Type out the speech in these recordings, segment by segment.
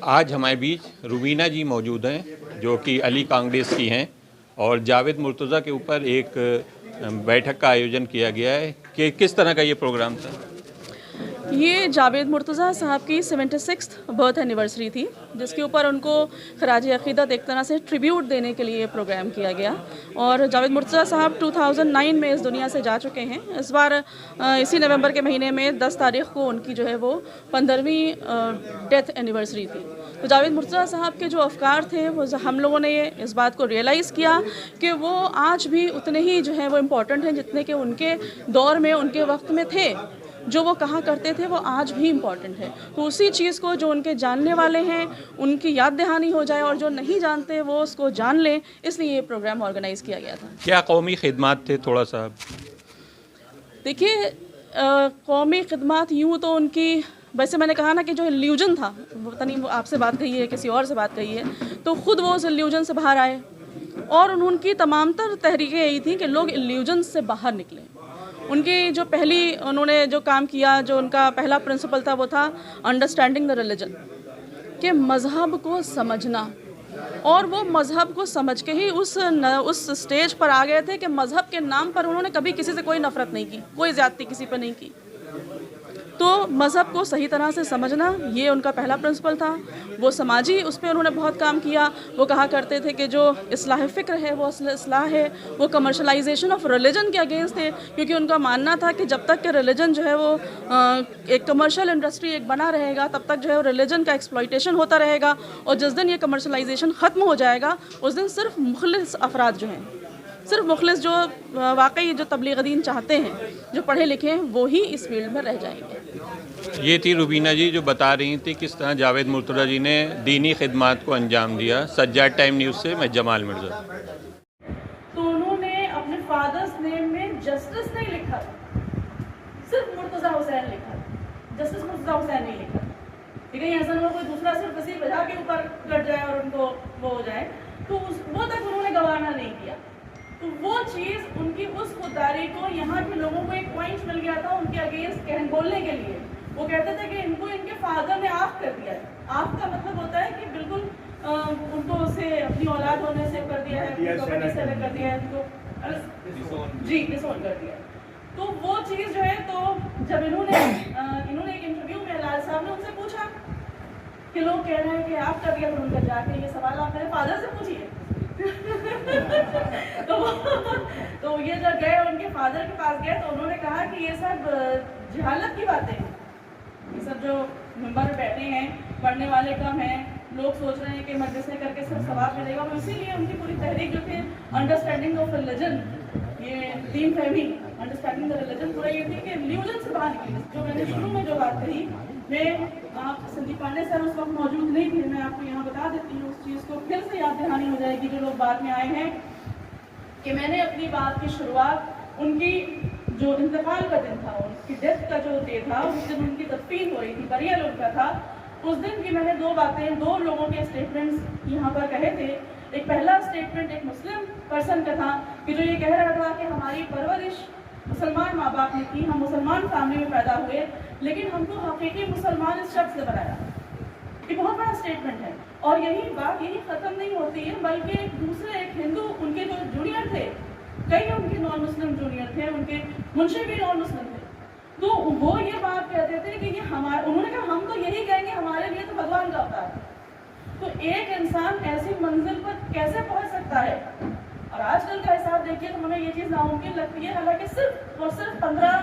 आज हमारे बीच रुबीना जी मौजूद हैं जो कि अली कांग्रेस की हैं और जावेद मुर्तज़ा के ऊपर एक बैठक का आयोजन किया गया है कि किस तरह का ये प्रोग्राम था। ये जावेद मुर्तज़ा साहब की 76th बर्थ एनिवर्सरी थी, जिसके ऊपर उनको खराज अक़ीदत एक तरह से ट्रिब्यूट देने के लिए प्रोग्राम किया गया। और जावेद मुर्तज़ा साहब 2009 में इस दुनिया से जा चुके हैं। इस बार इसी नवंबर के महीने में 10 तारीख़ को उनकी जो है वो 15वीं डेथ एनिवर्सरी थी। तो जावेद मुर्तज़ा साहब के जो अफ़कार थे वो हम लोगों ने इस बात को रियलाइज़ किया कि वो आज भी उतने ही जो है वो इम्पॉर्टेंट हैं जितने कि उनके दौर में, उनके वक्त में थे। जो वो कहा करते थे वो आज भी इम्पॉर्टेंट है। तो उसी चीज़ को जो उनके जानने वाले हैं उनकी याद दहानी हो जाए और जो नहीं जानते वो उसको जान लें, इसलिए ये प्रोग्राम ऑर्गेनाइज़ किया गया था। क्या कौमी खिदमात थे थोड़ा सा? देखिए, कौमी खिदमात यूँ तो उनकी, वैसे मैंने कहा ना कि जो इल्यूजन था, पता नहीं वो आपसे बात कही है किसी और से बात कही है, तो ख़ुद वो उस इल्यूजन से बाहर आए और उनकी तमाम तर तहरीकें यही थी कि लोग इल्यूजन से बाहर निकलें। उनकी जो पहली उन्होंने जो काम किया, जो उनका पहला प्रिंसिपल था वो था अंडरस्टैंडिंग द रिलीजन, कि मज़हब को समझना। और वो मज़हब को समझ के ही उस स्टेज पर आ गए थे कि मज़हब के नाम पर उन्होंने कभी किसी से कोई नफ़रत नहीं की, कोई ज़्यादती किसी पर नहीं की। तो मज़हब को सही तरह से समझना ये उनका पहला प्रिंसिपल था। वो समाजी उस पर उन्होंने बहुत काम किया। वो कहा करते थे कि जो इस्लाह फ़िक्र है वो इस्लाह है। वो कमर्शलाइजेशन ऑफ रिलीजन के अगेंस्ट थे, क्योंकि उनका मानना था कि जब तक कि रिलीजन जो है वो एक कमर्शियल इंडस्ट्री एक बना रहेगा तब तक जो है रिलीजन का एक्सप्लॉइटेशन होता रहेगा, और जिस दिन ये कमर्शलाइजेशन ख़त्म हो जाएगा उस दिन सिर्फ मुखलिस अफराद जो हैं, सिर्फ मुखलिस जो वाकई जो तबलीग दीन चाहते हैं, जो पढ़े लिखे हैं, वो ही इस फील्ड में रह जाएंगे। ये थी रुबीना जी जो बता रही थी किस तरह जावेद मुर्तज़ा जी ने दीनी खिदमात को अंजाम दिया। सज्जाद टाइम न्यूज़ से मैं जमाल मिर्ज़ा। तो उन्होंने अपने फादर्स नेम में जस्टिस नहीं लिखा, सिर्फ मुर्तज़ा हुसैन लिखा, जस्टिस मुर्तज़ा हुसैन नहीं लिखा। ठीक है, ऐसा ना हो कोई दूसरा सिर्फ वसीर वजह के ऊपर कट जाए और उनको वो हो जाए, तो वो तक उन्होंने गवाना नहीं किया। तो वो चीज़ उनकी उस खुददारी को यहाँ के लोगों को एक पॉइंट मिल गया था उनके अगेंस्ट बोलने के लिए। वो कहते थे कि इनको इनके फादर ने आफ कर दिया है। आफ का मतलब होता है कि बिल्कुल उनको उसे अपनी औलाद होने से कर दिया है, प्रॉपर्टी से अलग कर दिया है, उनको जी डिसोन कर दिया है। तो वो चीज़ जो है, तो जब इन्होंने एक इंटरव्यू में लाल साहब ने उनसे पूछा कि लोग कह रहे हैं कि आप कर दिया, तो उनका जाके ये सवाल आप मेरे फादर से पूछिए। तो ये जब गए उनके फादर के पास गए तो उन्होंने कहा कि ये सब जहालत की बातें हैं, ये सब जो मेंबर में बैठे हैं, पढ़ने वाले कम हैं, लोग सोच रहे हैं कि मदरसे करके सिर्फ सवाब मिलेगा। तो इसीलिए उनकी पूरी तहरीक जो थी अंडरस्टैंडिंग ऑफ रिलीजन, ये दीन फहमी, अंडरस्टैंडिंग द रिलीजन, पूरा ये थी कि रिलीजन से बाहर निकले। जो मैंने शुरू में जो बात कही, आप संदीप पांडे सर उस वक्त मौजूद नहीं थे, मैं आपको यहाँ बता देती हूँ, उस चीज़ को फिर से याद दहानी हो जाएगी जो लोग बाद में आए हैं, कि मैंने अपनी बात की शुरुआत उनकी जो इंतकाल का दिन था, उनकी डेथ का जो डे था, उस दिन उनकी तदफीन हो रही थी, बरियल उनका था। उस दिन की मैंने दो लोगों के स्टेटमेंट्स यहाँ पर कहे थे। एक पहला स्टेटमेंट एक मुस्लिम पर्सन का था कि जो ये कह रहा था कि हमारी परवरिश मुसलमान माँ बाप ने की, हम मुसलमान फैमिली में पैदा हुए, लेकिन हमको हकीकी मुसलमान इस शख्स ने बनाया। ये बहुत बड़ा स्टेटमेंट है। और यही बात यही ख़त्म नहीं होती है, बल्कि एक हिंदू उनके जो जूनियर थे, कई उनके नॉन मुस्लिम जूनियर थे, उनके मुंशी भी नॉन मुस्लिम थे, तो वो ये बात कहते थे कि ये उन्होंने कहा हम तो यही कहेंगे हमारे लिए तो भगवान का अवतार है। तो एक इंसान ऐसी मंजिल पर कैसे पहुँच सकता है? और आजकल का हिसाब देखिए तो हमें ये चीज़ नामुमकिन लगती है, हालांकि सिर्फ 15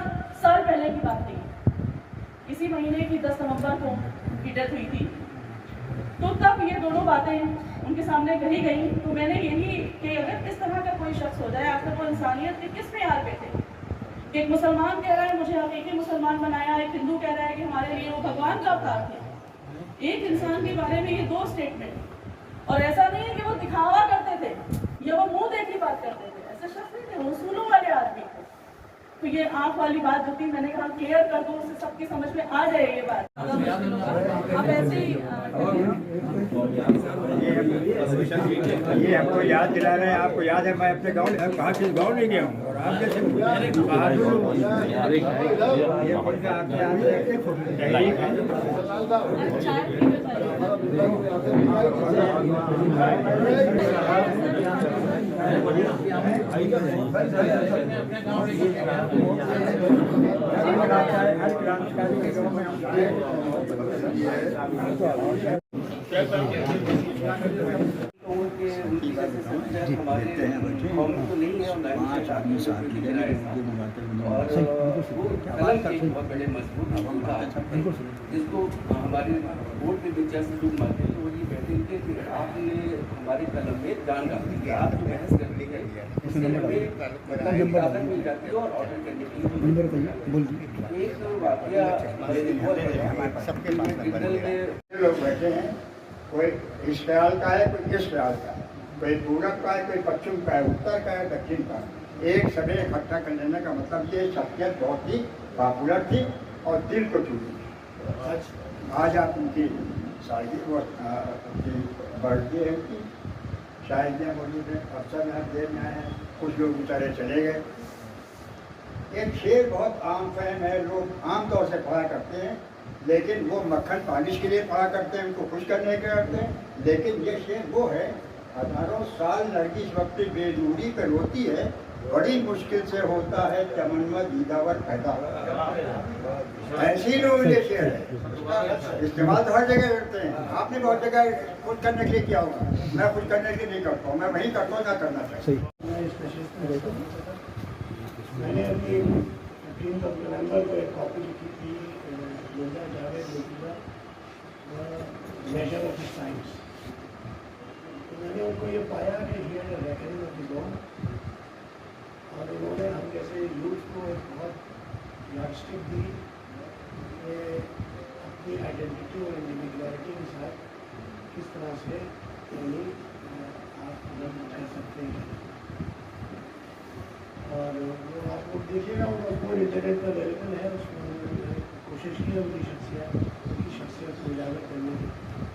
साल पहले की बात थी। इसी महीने की 10 नवंबर को उनकी डेथ हुई थी। तो तब ये दोनों बातें उनके सामने कही गई। तो मैंने यही कि अगर इस तरह का कोई शख्स हो जाए, आखिर वो इंसानियत के किस प्यार पे थे? एक मुसलमान कह रहा है मुझे हकीकी मुसलमान बनाया, एक हिंदू कह रहा है कि हमारे लिए वो भगवान का अवतार थे। एक इंसान के बारे में ये दो स्टेटमेंट, और ऐसा नहीं है कि वो दिखावा करते थे या वो मुंह देखी बात करते थे, ऐसे शख्स नहीं थे, उसूलों वाले आदमी थे। तो ये आँख वाली बात जो थी, मैंने कहा क्लियर कर दो, उससे सबकी समझ में आ जाए ये बात। अब ऐसे ही ये हमको याद दिला रहे हैं। आपको याद है मैं अपने गाँव कहाँ किस गाँव नहीं गया हूँ और आप जैसे बहादुर हो। ये फोटो आपके याद रखते जिसको हमारे वोट में दिलचस्पी लोग मानते हैं, तो वो ये कहते हैं कि आपने हमारे कलम में जान डाली है, आपको बहस करनी है, इससे हमें ताकत मिल जाती है और ऑर्डर करने की एक वाकया सबके लोग बैठे हैं। कोई इस ख्याल का है, कोई इस ख्याल का है, कोई पूरब का है, कोई पश्चिम का है, उत्तर का है, दक्षिण का है। एक सभी इकट्ठा कर लेने का मतलब ये शख्सियत बहुत ही पॉपुलर थी और दिल को छूटी। आज आप उनकी शायरी उनकी बर्थडे है, उनकी शायरियाँ मौजूद हैं। अफसर यहाँ देर में आए हैं, कुछ लोग बेचारे चले गए। एक शेर बहुत आम फहम है, लोग आमतौर से पढ़ा करते हैं, लेकिन वो मक्खन पालिश के लिए पढ़ा करते हैं, उनको खुश करने के करते हैं। लेकिन ये शेर वो है, हजारों साल लड़की इस वक्त बेदूरी पर रोती है, बड़ी मुश्किल से होता है चमन में दीदावर पैदा। ऐसी लोग ये शेर है, इस्तेमाल तो हर जगह करते हैं। आपने बहुत जगह खुद करने के लिए किया होगा, मैं खुद करने के लिए नहीं करता हूँ, मैं वही करता हूँ ना करना चाहिए। मैंने अभी 15 नवंबर को एक कॉपी लिखी थी, मेजर ऑफ साइंस। तो मैंने उनको ये पाया कि here reckoning of the law, और उन्होंने हम जैसे यूथ को एक बहुत यार्डस्टिक दी कि अपनी आइडेंटिटी और इंडिविजुअलिटी के साथ किस तरह से यानी आप कदम उठा सकते हैं। और वो आप लोग देखिएगा, वो इंटरनेट पर अवेलेबल है, उसमें कोशिश की है उनकी शख्सियत को उजागर करने की।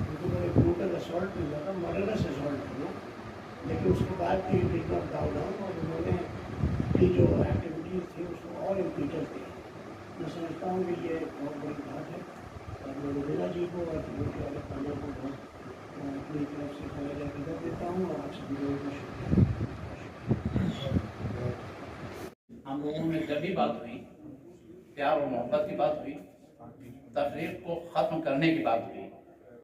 उनको मैंने ब्रूटल असॉल्ट मिला था, मर्डरस असॉल्ट था, लेकिन उसके बाद भी डिड नॉट डाउन डाउन, और उन्होंने अपनी जो एक्टिविटीज़ थी उसको और इम्पीटर दी। मैं समझता हूँ कि ये एक बहुत बड़ी बात है, और मैं रुबीना जी को और उनके अलग पाने को बहुत अपनी तरफ से पहले इज्जत देता हूँ, और आप सभी लोगों को शुक्रिया। हम लोगों में जब भी बात हुई, प्यार और मोहब्बत की बात हुई, तफरीक को ख़त्म करने की बात हुई,